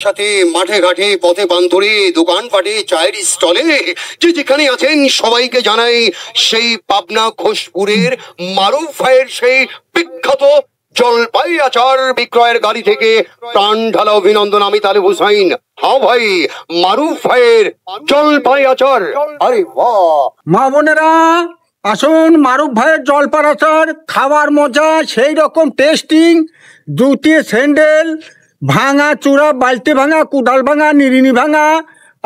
সাথে মাঠে ঘাটে পথে প্রান্তরে দোকানপাটে চায়ের স্টলে যে যেখানে আছেন সবাইকে জানাই সেই পাবনা ঘোষপুরের মারুফ ভাইয়ের সেই বিখ্যাত জলপাই আচার বিক্রয়ের গাড়ি থেকে প্রাণ ঢালা অভিনন্দন। আমি তালেব হুসাইন। হ্যাঁ ভাই, মারুফ ভাইয়ের জলপাই আচার। আরে বাহ, মা বোনেরা আসুন, মারুফ ভাইয়ের জলপাই আচার খাওয়ার মজা সেই রকম টেস্টিং। জুতি স্যান্ডেল ভাঙা, চূড়া বালতি ভাঙা, কুদাল ভাঙা, নিরিনি ভাঙা,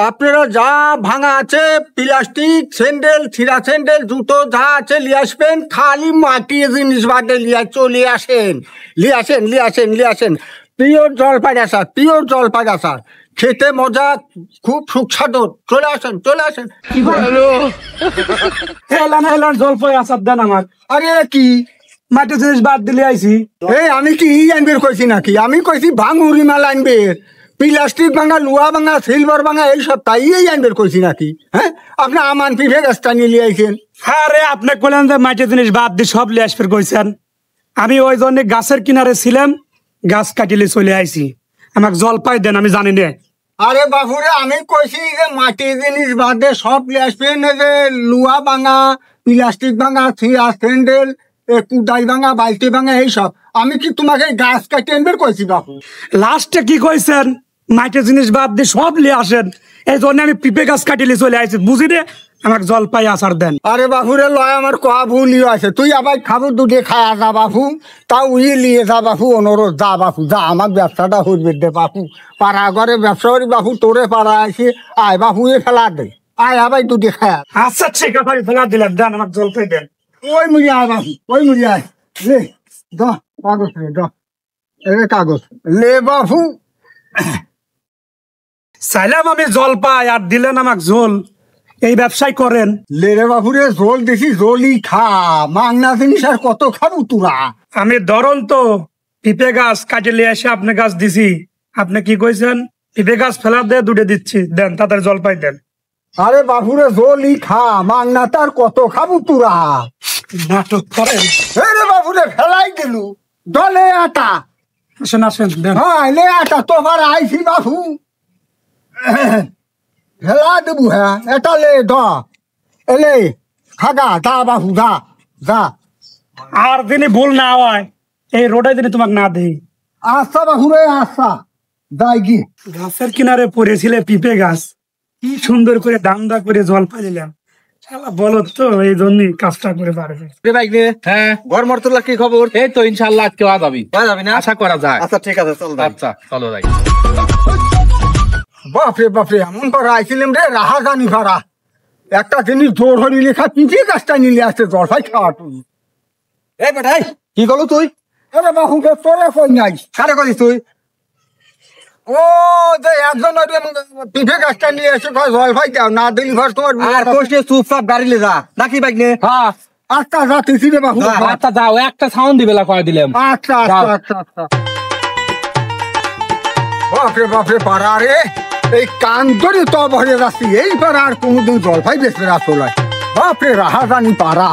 আপনারা যা ভাঙা আছে প্লাস্টিক স্যান্ডেল, ছিঁড়া স্যান্ডেল, জুতো যা আছে নিয়ে আসবেন। খালি মাটির জিনিস বাদে চলে আসেন, নিয়ে আসেন। পিওর জলপাই আচার, পিওর জলপাই আচার, খেতে মজা, খুব সুস্বাদু। চলে আসেন। এলান জলপাই আচার দেন আমার। আরে কি মাটির জিনিস বাদ দিলে আইছি। এই আমি কি আনবের কইছি নাকি? আমি কইছি ভাঙুরি মাল আনবের, প্লাস্টিক ভাঙা, লোহা ভাঙা, সিলভার ভাঙা, এইসব তাই আনবের কইছি নাকি? হ্যাঁ, আপনি আমান পিঠে গাছটা নিয়ে আইছেন। হ্যাঁ রে, আপনি বললেন যে মাটির জিনিস বাদ দিয়ে সব লিয়ে আসবে কইছেন। আমি ওই জন্য গাছের কিনারে ছিলাম, গাছ কাটিলে চলে আইছি। আমাকে জলপাই দেন, আমি জানি না। আরে বাবুরে, আমি কইছি যে মাটির জিনিস বাদে সব নিয়ে আসবেন, যে লোহা ভাঙা, প্লাস্টিক ভাঙা, ছিঁড়া স্যান্ডেল, কুদাই ভাঙা, বালতি ভাঙা, এইসব। আমি কি তোমাকে গাছ কাটি আনবের কইছি বাবু? লাস্টে কি কইছেন? মাটির জিনিস বাদ দিয়ে সব লিয়ে আসেন। এই জন্য আমি পিপে গাছ কাটিলে চলে আইছি, বুঝি রে? আমাকে জলপাই আচার দেন। আরে বাবুরে লয়, আমার কোয়া ভুলিও আছে। তুই আবার খাবো দুটে খায়া যা বাবু, তাও লিয়ে যা বাবু, অনুরোধ যা বাবু, যা। আমার ব্যবসাটা হইবে দে বাবু, পাড়া ঘরে ব্যবসা করি বাবু, তোরে পাড়া আসি। আয় বাবু, ফেলা দে, আয় আবার দুটে খায়া। আচ্ছা ঠিক আছে, ফেলা দিলাম, দেন আমাকে জলপাই দেন। ওই মুড়ি আয় বাবু, ওই মুড়ি আয় লে, কাগজ রে, কাগজ লে বাবু। চাইলাম আমি জলপাই, আর দিলেন আমাকে জল। এই ব্যবসায় করেন? লে রে বাবুরে, জল দেখি জলই খা, মাংনা জিনিস আর কত খাবো তোরা? আমি ধরন তো পিপে গাছ কাটিলে এসে আপনি গাছ দিছি, আপনি কি কইছেন? পিপে গাছ ফেলা দিয়ে দুটে দিচ্ছি, দেন তাড়াতাড়ি জলপাই দেন। আরে বাবুরে, জলই খা, মাংনা তার কত খাবো তোরা? নাটক করেন। রে বাবুরে, ফেলাই দিলু দলে আটা। আসেন দেন। হ্যাঁ লে আটা, তোমার আইছি বাবু, ফেলা দেবু। হ্যাঁ, এটা লে এলে খাগা, যা বাবু, যা। আর দিনই ভুল না হয়, এই রোডে দিনে তোমাকে না দেই। আচ্ছা বাবুরে, আচ্ছা যাই কি। গাছের কিনারে পড়েছিলে পিপে গাছ, কি সুন্দর করে দামদা করে জলপাই দিলাম। শালা বলো তো, এই জন্যই কাজটা করে পারবে। হ্যাঁ, ঘর মরতুল্লা কি খবর? এই তো ইনশাল্লাহ আজকে যাবি না? আশা করা যায়। আচ্ছা ঠিক আছে, চল। আচ্ছা চলো যাই। বাপরে, এমন পাড়া আইছিলাম রে, রাহা জানি ভাড়া। একটা জিনিস জোর হলি লেখা পিঠে গাছটা নিলে আসছে জলপাই খাওয়া। তুই এই বেটাই কি করলো তুই? আরে বাবু, তোরে কই নাই, কারে করিস তুই? ও যে একজন পিঠে গাছটা নিয়ে এসে জলপাই দাও না, দিলি ভার তোমার চুপচাপ গাড়ি লে যা নাকি বাইক নে। হ্যাঁ আচ্ছা যাচ্ছি রে বাবু। আচ্ছা যাও, একটা সাউন্ড দিবেলা করে দিলাম। আচ্ছা। বাপরে পাড়া রে, এই কান ধরে তো ভরে যাচ্ছি। এই পাড়া আর কোনোদিন জলপাই বেসবে আসলে। বাপরে, রাহা জানি পাড়া।